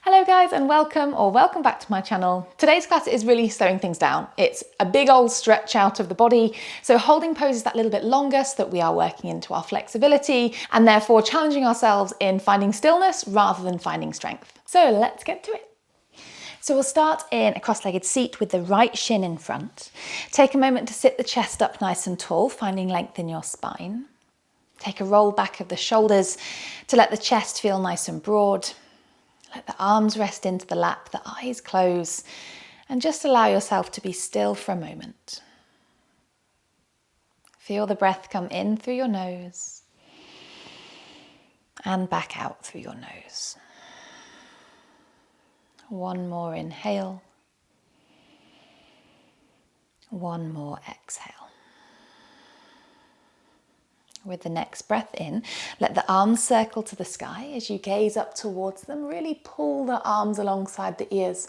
Hello guys and welcome back to my channel. Today's class is really slowing things down. It's a big old stretch out of the body, so holding poses that little bit longer so that we are working into our flexibility and therefore challenging ourselves in finding stillness rather than finding strength. So let's get to it. So we'll start in a cross-legged seat with the right shin in front. Take a moment to sit the chest up nice and tall, finding length in your spine. Take a roll back of the shoulders to let the chest feel nice and broad. Let the arms rest into the lap, the eyes close, and just allow yourself to be still for a moment. Feel the breath come in through your nose and back out through your nose. One more inhale. One more exhale. With the next breath in, let the arms circle to the sky as you gaze up towards them. Really pull the arms alongside the ears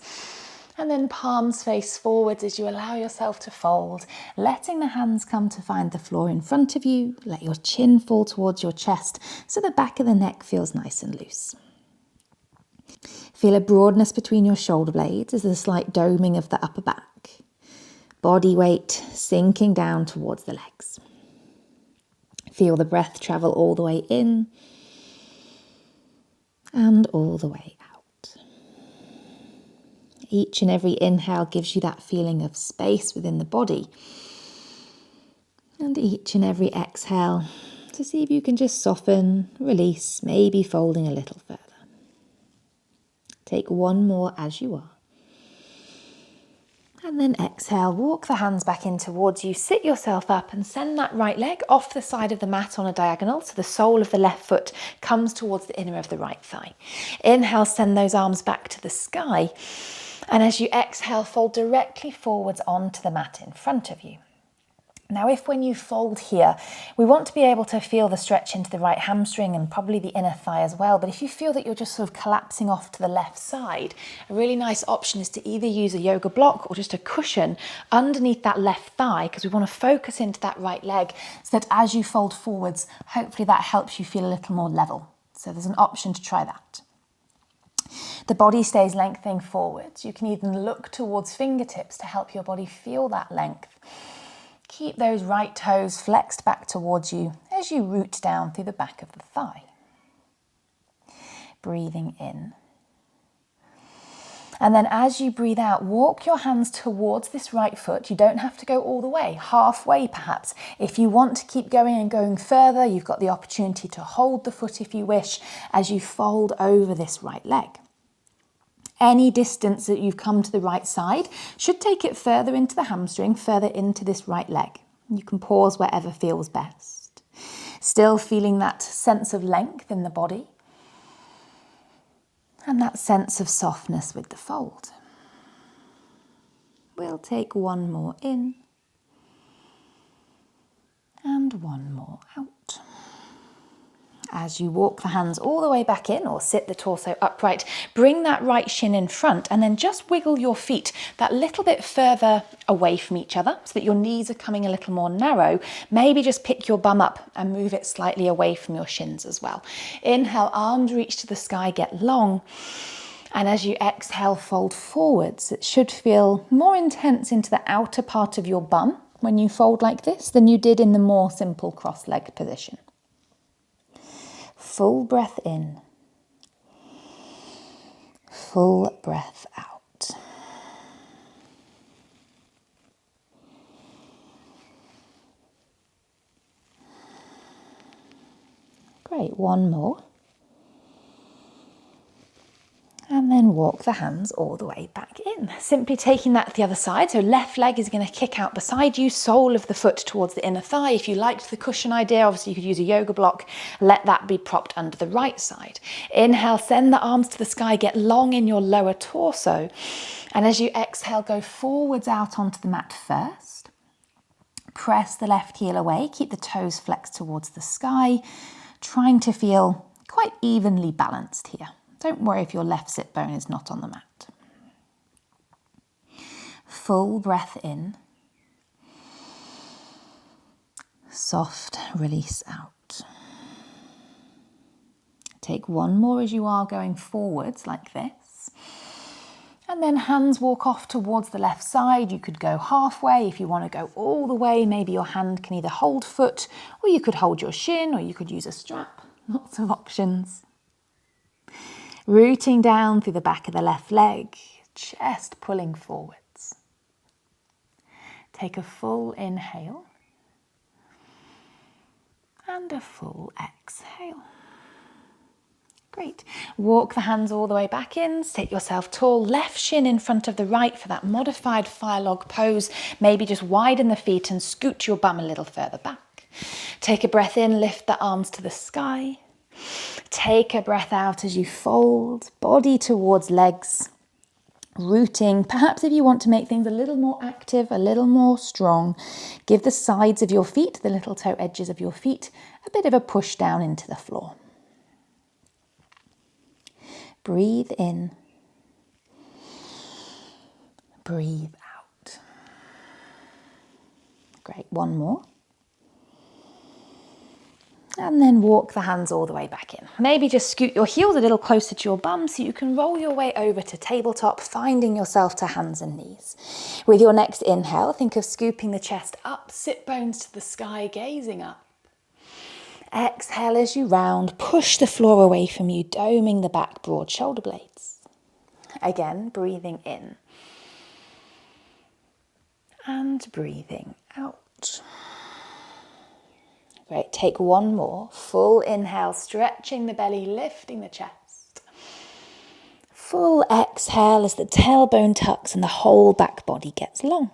and then palms face forwards as you allow yourself to fold, letting the hands come to find the floor in front of you. Let your chin fall towards your chest so the back of the neck feels nice and loose. Feel a broadness between your shoulder blades as a slight doming of the upper back. Body weight sinking down towards the legs. Feel the breath travel all the way in and all the way out. Each and every inhale gives you that feeling of space within the body. And each and every exhale to see if you can just soften, release, maybe folding a little further. Take one more as you are. And then exhale, walk the hands back in towards you, sit yourself up and send that right leg off the side of the mat on a diagonal so the sole of the left foot comes towards the inner of the right thigh. Inhale, send those arms back to the sky. And as you exhale, fold directly forwards onto the mat in front of you. Now, if when you fold here, we want to be able to feel the stretch into the right hamstring and probably the inner thigh as well. But if you feel that you're just sort of collapsing off to the left side, a really nice option is to either use a yoga block or just a cushion underneath that left thigh, because we want to focus into that right leg so that as you fold forwards, hopefully that helps you feel a little more level. So there's an option to try that. The body stays lengthening forwards. You can even look towards fingertips to help your body feel that length. Keep those right toes flexed back towards you as you root down through the back of the thigh. Breathing in. And then as you breathe out, walk your hands towards this right foot. You don't have to go all the way, halfway perhaps. If you want to keep going and going further, you've got the opportunity to hold the foot if you wish as you fold over this right leg. Any distance that you've come to the right side should take it further into the hamstring, further into this right leg. You can pause wherever feels best. Still feeling that sense of length in the body and that sense of softness with the fold. We'll take one more in and one more out. As you walk the hands all the way back in or sit the torso upright, bring that right shin in front and then just wiggle your feet that little bit further away from each other so that your knees are coming a little more narrow. Maybe just pick your bum up and move it slightly away from your shins as well. Inhale, arms reach to the sky, get long. And as you exhale, fold forwards. It should feel more intense into the outer part of your bum when you fold like this than you did in the more simple cross-legged position. Full breath in, full breath out. Great, one more. And then walk the hands all the way back in. Simply taking that to the other side. So left leg is going to kick out beside you, sole of the foot towards the inner thigh. If you liked the cushion idea, obviously you could use a yoga block. Let that be propped under the right side. Inhale, send the arms to the sky, get long in your lower torso. And as you exhale, go forwards out onto the mat first. Press the left heel away, keep the toes flexed towards the sky, trying to feel quite evenly balanced here. Don't worry if your left sit bone is not on the mat. Full breath in. Soft release out. Take one more as you are going forwards like this. And then hands walk off towards the left side. You could go halfway if you want to go all the way. Maybe your hand can either hold foot, or you could hold your shin, or you could use a strap. Lots of options. Rooting down through the back of the left leg, chest pulling forwards. Take a full inhale and a full exhale. Great. Walk the hands all the way back in. Sit yourself tall, left shin in front of the right for that modified fire log pose. Maybe just widen the feet and scoot your bum a little further back. Take a breath in, lift the arms to the sky. Take a breath out as you fold, body towards legs. Rooting, perhaps if you want to make things a little more active, a little more strong, give the sides of your feet, the little toe edges of your feet, a bit of a push down into the floor. Breathe in, breathe out. Great, one more. And then walk the hands all the way back in. Maybe just scoot your heels a little closer to your bum so you can roll your way over to tabletop, finding yourself to hands and knees. With your next inhale, think of scooping the chest up, sit bones to the sky, gazing up. Exhale as you round, push the floor away from you, doming the back, broad shoulder blades. Again, breathing in and breathing out. Great, take one more. Full inhale, stretching the belly, lifting the chest. Full exhale as the tailbone tucks and the whole back body gets long.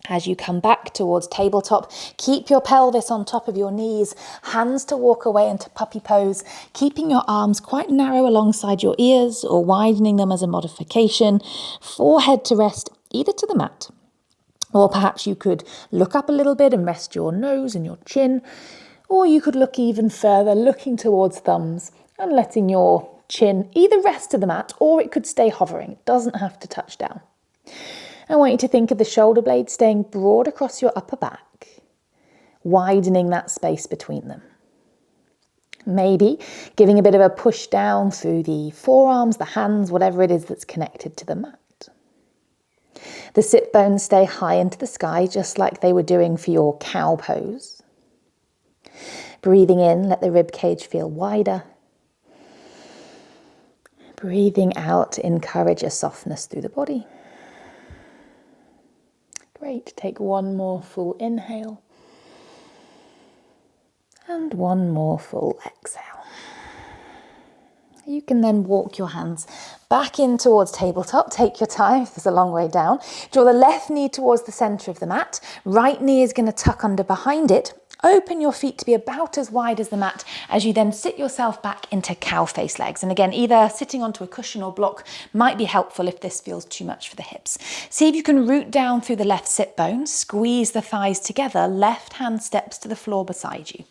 As you come back towards tabletop, keep your pelvis on top of your knees, hands to walk away into puppy pose, keeping your arms quite narrow alongside your ears or widening them as a modification, forehead to rest either to the mat, or perhaps you could look up a little bit and rest your nose and your chin, or you could look even further, looking towards thumbs and letting your chin either rest to the mat or it could stay hovering. It doesn't have to touch down. I want you to think of the shoulder blades staying broad across your upper back, widening that space between them. Maybe giving a bit of a push down through the forearms, the hands, whatever it is that's connected to the mat. The sit bones stay high into the sky, just like they were doing for your cow pose. Breathing in, let the rib cage feel wider. Breathing out, encourage a softness through the body. Great, take one more full inhale and one more full exhale. You can then walk your hands back in towards tabletop. Take your time if there's a long way down. Draw the left knee towards the center of the mat. Right knee is going to tuck under behind it. Open your feet to be about as wide as the mat as you then sit yourself back into cow face legs. And again, either sitting onto a cushion or block might be helpful if this feels too much for the hips. See if you can root down through the left sit bone, squeeze the thighs together, left hand steps to the floor beside you.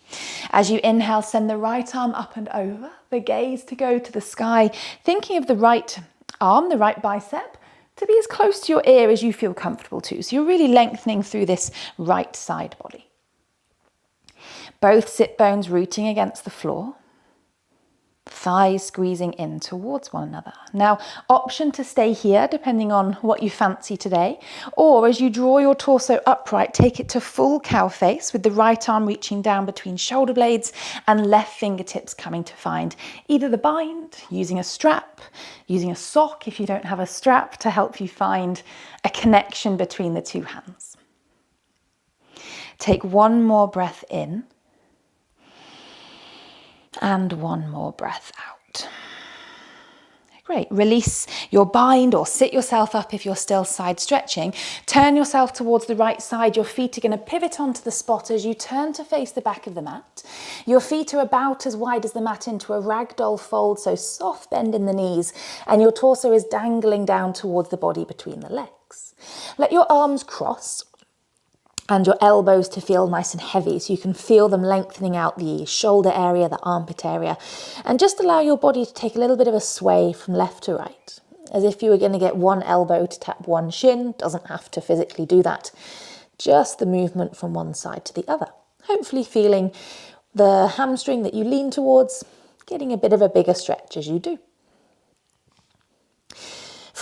As you inhale, send the right arm up and over, the gaze to go to the sky, thinking of the right arm, the right bicep, to be as close to your ear as you feel comfortable to. So you're really lengthening through this right side body. Both sit bones rooting against the floor, thighs squeezing in towards one another. Now, option to stay here depending on what you fancy today, or as you draw your torso upright, take it to full cow face with the right arm reaching down between shoulder blades and left fingertips coming to find either the bind, using a strap, using a sock if you don't have a strap to help you find a connection between the two hands. Take one more breath in. And one more breath out. Great. Release your bind or sit yourself up if you're still side stretching. Turn yourself towards the right side. Your feet are going to pivot onto the spot as you turn to face the back of the mat. Your feet are about as wide as the mat into a ragdoll fold, so soft bend in the knees, and your torso is dangling down towards the body between the legs. Let your arms cross and your elbows to feel nice and heavy, so you can feel them lengthening out the shoulder area, the armpit area, and just allow your body to take a little bit of a sway from left to right, as if you were going to get one elbow to tap one shin. Doesn't have to physically do that, just the movement from one side to the other. Hopefully feeling the hamstring that you lean towards getting a bit of a bigger stretch as you do.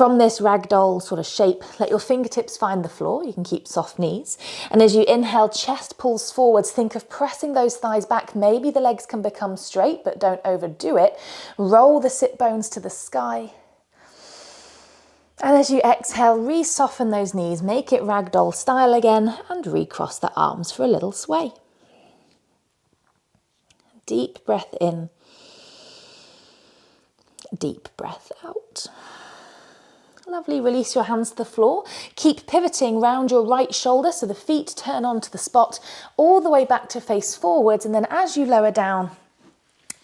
From this ragdoll sort of shape, let your fingertips find the floor. You can keep soft knees. And as you inhale, chest pulls forwards. Think of pressing those thighs back. Maybe the legs can become straight, but don't overdo it. Roll the sit bones to the sky. And as you exhale, re-soften those knees, make it ragdoll style again, and recross the arms for a little sway. Deep breath in, deep breath out. Lovely, release your hands to the floor. Keep pivoting round your right shoulder so the feet turn onto the spot, all the way back to face forwards, and then as you lower down,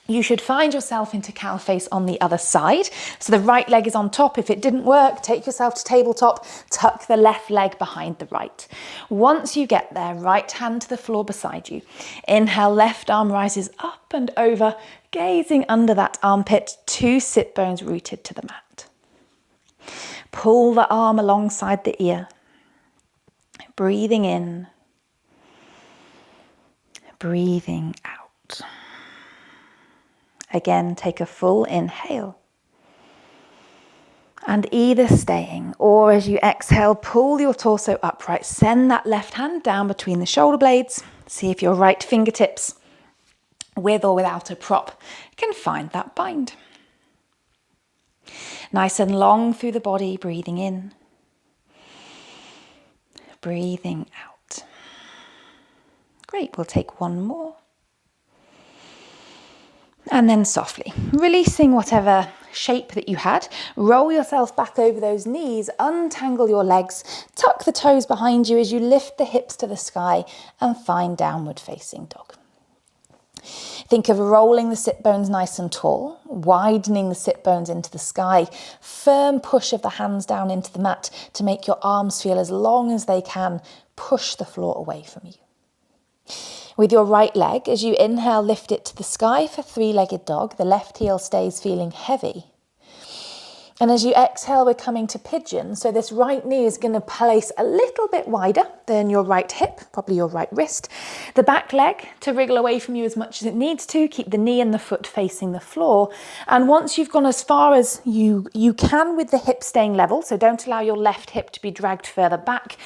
you should find yourself into cow face on the other side. So the right leg is on top. If it didn't work, take yourself to tabletop, tuck the left leg behind the right. Once you get there, right hand to the floor beside you. Inhale, left arm rises up and over, gazing under that armpit, 2 sit bones rooted to the mat. Pull the arm alongside the ear. Breathing in, breathing out. Again, take a full inhale. And either staying or as you exhale, pull your torso upright. Send that left hand down between the shoulder blades. See if your right fingertips, with or without a prop, can find that bind. Nice and long through the body, breathing in, breathing out. Great, we'll take one more. And then softly, releasing whatever shape that you had, roll yourself back over those knees, untangle your legs, tuck the toes behind you as you lift the hips to the sky and find downward facing dog. Think of rolling the sit bones nice and tall, widening the sit bones into the sky, firm push of the hands down into the mat to make your arms feel as long as they can, push the floor away from you. With your right leg, as you inhale, lift it to the sky for 3-legged dog. The left heel stays feeling heavy. And as you exhale, we're coming to pigeon. So this right knee is going to place a little bit wider than your right hip, probably your right wrist. The back leg to wriggle away from you as much as it needs to. Keep the knee and the foot facing the floor. And once you've gone as far as you can with the hip staying level, so don't allow your left hip to be dragged further back,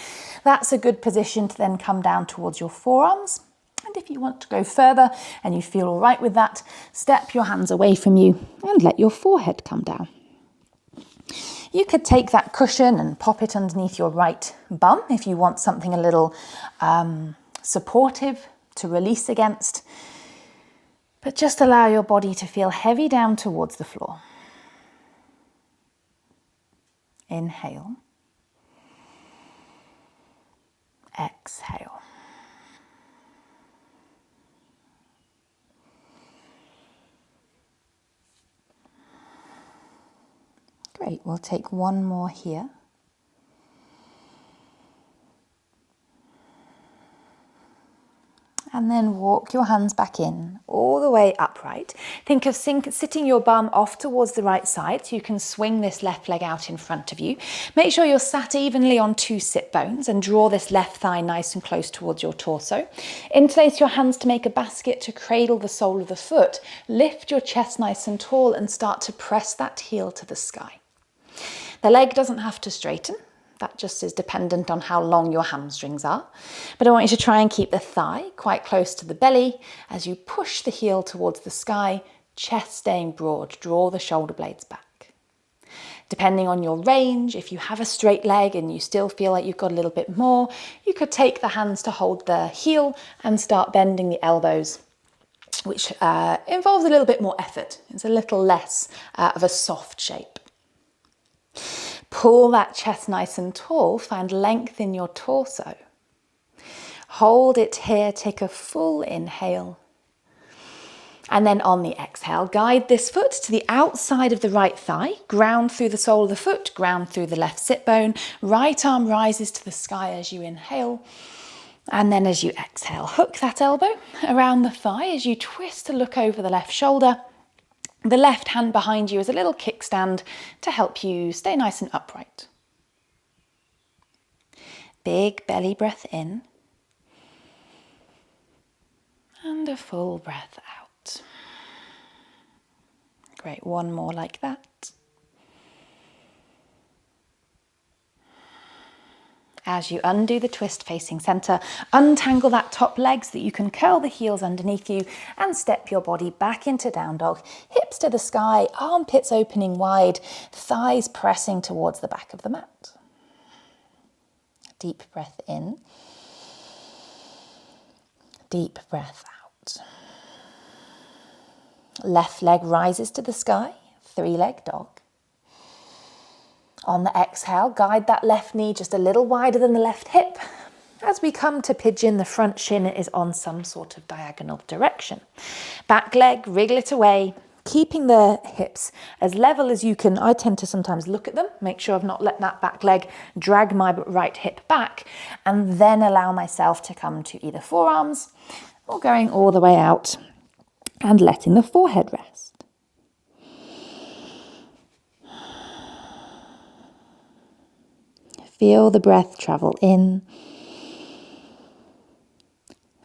that's a good position to then come down towards your forearms. And if you want to go further and you feel all right with that, step your hands away from you and let your forehead come down. You could take that cushion and pop it underneath your right bum if you want something a little supportive to release against. But just allow your body to feel heavy down towards the floor. Inhale. Exhale. Great, we'll take one more here. And then walk your hands back in, all the way upright. Think of sitting your bum off towards the right side so you can swing this left leg out in front of you. Make sure you're sat evenly on 2 sit bones and draw this left thigh nice and close towards your torso. Interlace your hands to make a basket to cradle the sole of the foot. Lift your chest nice and tall and start to press that heel to the sky. The leg doesn't have to straighten. That just is dependent on how long your hamstrings are. But I want you to try and keep the thigh quite close to the belly as you push the heel towards the sky, chest staying broad. Draw the shoulder blades back. Depending on your range, if you have a straight leg and you still feel like you've got a little bit more, you could take the hands to hold the heel and start bending the elbows, which involves a little bit more effort. It's a little less of a soft shape. Pull that chest nice and tall, find length in your torso. Hold it here, take a full inhale. And then on the exhale, guide this foot to the outside of the right thigh, ground through the sole of the foot, ground through the left sit bone. Right arm rises to the sky as you inhale. And then as you exhale, hook that elbow around the thigh as you twist to look over the left shoulder. The left hand behind you is a little kickstand to help you stay nice and upright. Big belly breath in. And a full breath out. Great, one more like that. As you undo the twist facing center, untangle that top leg so that you can curl the heels underneath you and step your body back into down dog. Hips to the sky, armpits opening wide, thighs pressing towards the back of the mat. Deep breath in. Deep breath out. Left leg rises to the sky, 3-leg dog. On the exhale, guide that left knee just a little wider than the left hip. As we come to pigeon, the front shin is on some sort of diagonal direction. Back leg, wriggle it away, keeping the hips as level as you can. I tend to sometimes look at them, make sure I've not let that back leg drag my right hip back, and then allow myself to come to either forearms or going all the way out and letting the forehead rest. Feel the breath travel in.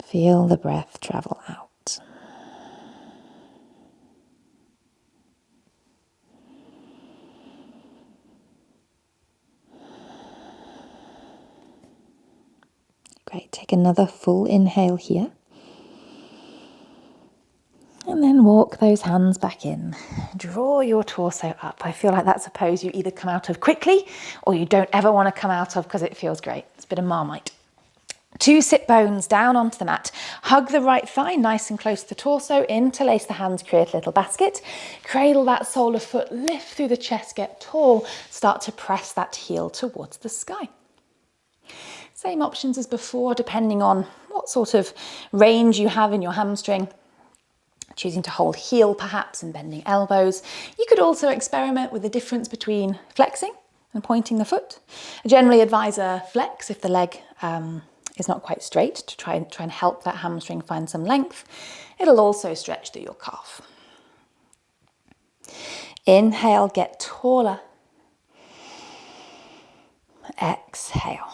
Feel the breath travel out. Great, take another full inhale here. And then walk those hands back in. Draw your torso up. I feel like that's a pose you either come out of quickly or you don't ever want to come out of because it feels great. It's a bit of Marmite. 2 sit bones down onto the mat. Hug the right thigh nice and close to the torso. Interlace the hands, create a little basket. Cradle that sole of foot, lift through the chest, get tall. Start to press that heel towards the sky. Same options as before, depending on what sort of range you have in your hamstring. Choosing to hold heel perhaps and bending elbows. You could also experiment with the difference between flexing and pointing the foot. I generally advise a flex if the leg is not quite straight to try and help that hamstring find some length. It'll also stretch through your calf. Inhale, get taller. Exhale.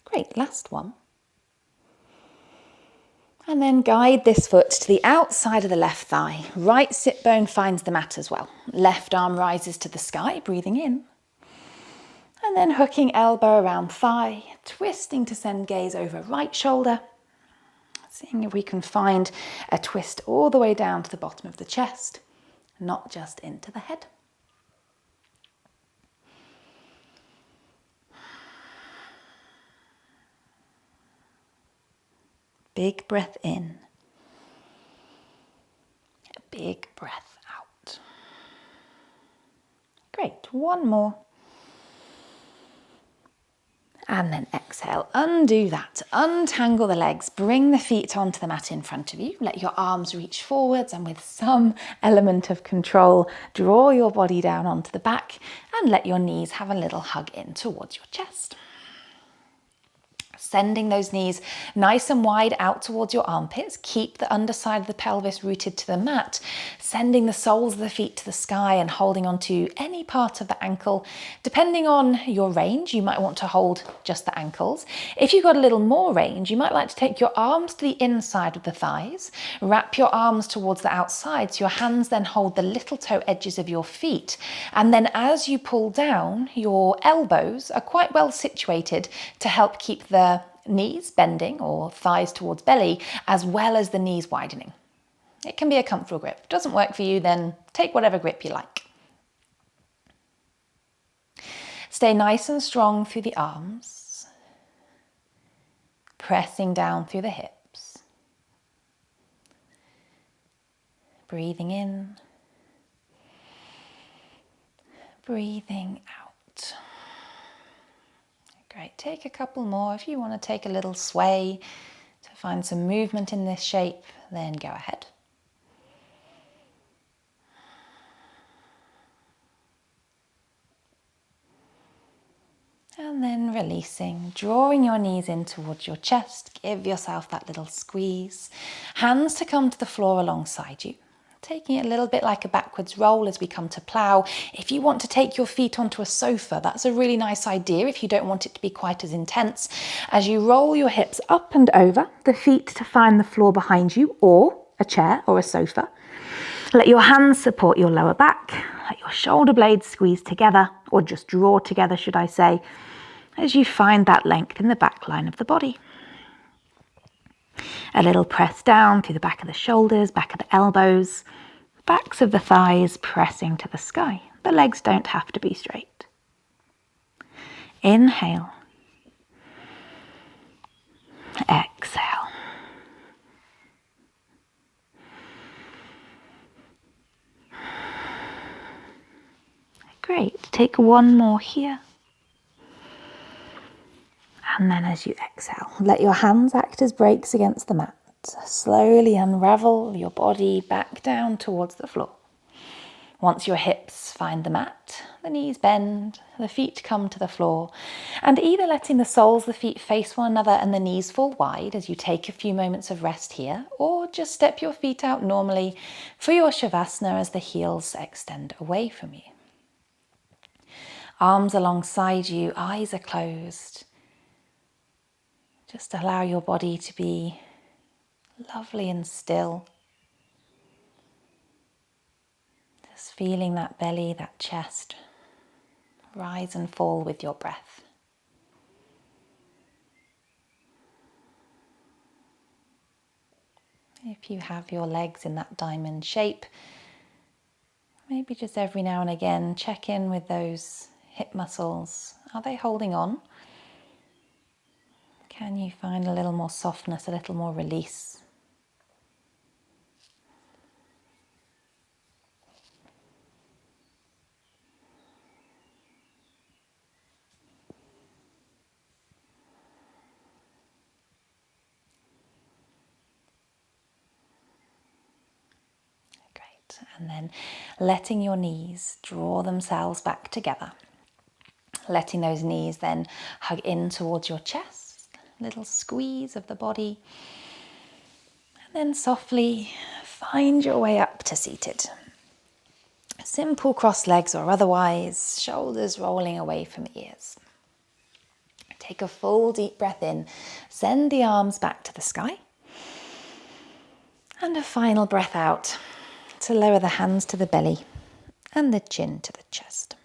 Great, last one. And then guide this foot to the outside of the left thigh. Right sit bone finds the mat as well. Left arm rises to the sky, breathing in. And then hooking elbow around thigh, twisting to send gaze over right shoulder. Seeing if we can find a twist all the way down to the bottom of the chest, not just into the head. Big breath in. Big breath out. Great, one more. And then exhale, undo that, untangle the legs, bring the feet onto the mat in front of you, let your arms reach forwards and with some element of control, draw your body down onto the back and let your knees have a little hug in towards your chest. Sending those knees nice and wide out towards your armpits. Keep the underside of the pelvis rooted to the mat. Sending the soles of the feet to the sky and holding onto any part of the ankle. Depending on your range, you might want to hold just the ankles. If you've got a little more range, you might like to take your arms to the inside of the thighs. Wrap your arms towards the outside so your hands then hold the little toe edges of your feet. And then as you pull down, your elbows are quite well situated to help keep the knees bending or thighs towards belly, as well as the knees widening. It can be a comfortable grip. If it doesn't work for you, then take whatever grip you like. Stay nice and strong through the arms, pressing down through the hips. Breathing in, breathing out. Great, take a couple more. If you want to take a little sway to find some movement in this shape, then go ahead. And then releasing, drawing your knees in towards your chest. Give yourself that little squeeze. Hands to come to the floor alongside you. Taking it a little bit like a backwards roll as we come to plow. If you want to take your feet onto a sofa, that's a really nice idea if you don't want it to be quite as intense. As you roll your hips up and over, the feet to find the floor behind you or a chair or a sofa. Let your hands support your lower back. Let your shoulder blades squeeze together, or just draw together, should I say. as you find that length in the back line of the body. A little press down through the back of the shoulders, back of the elbows, backs of the thighs pressing to the sky. The legs don't have to be straight. Inhale. Exhale. Great. Take one more here. And then as you exhale, let your hands act as brakes against the mat. Slowly unravel your body back down towards the floor. Once your hips find the mat, the knees bend, the feet come to the floor, and either letting the soles of the feet face one another and the knees fall wide as you take a few moments of rest here, or just step your feet out normally for your Savasana as the heels extend away from you. Arms alongside you, eyes are closed. Just allow your body to be lovely and still. Just feeling that belly, that chest rise and fall with your breath. If you have your legs in that diamond shape, maybe just every now and again check in with those hip muscles. Are they holding on? Can you find a little more softness, a little more release? Great. And then letting your knees draw themselves back together. Letting those knees then hug in towards your chest. Little squeeze of the body, and then softly find your way up to seated. Simple crossed legs or otherwise, shoulders rolling away from ears. Take a full deep breath in, send the arms back to the sky, and a final breath out to lower the hands to the belly and the chin to the chest.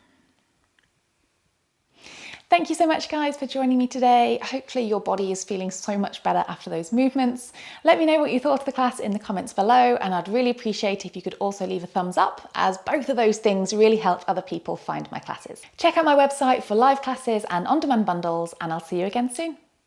Thank you so much, guys, for joining me today. Hopefully your body is feeling so much better after those movements. Let me know what you thought of the class in the comments below, and I'd really appreciate if you could also leave a thumbs up, as both of those things really help other people find my classes. Check out my website for live classes and on-demand bundles, and I'll see you again soon.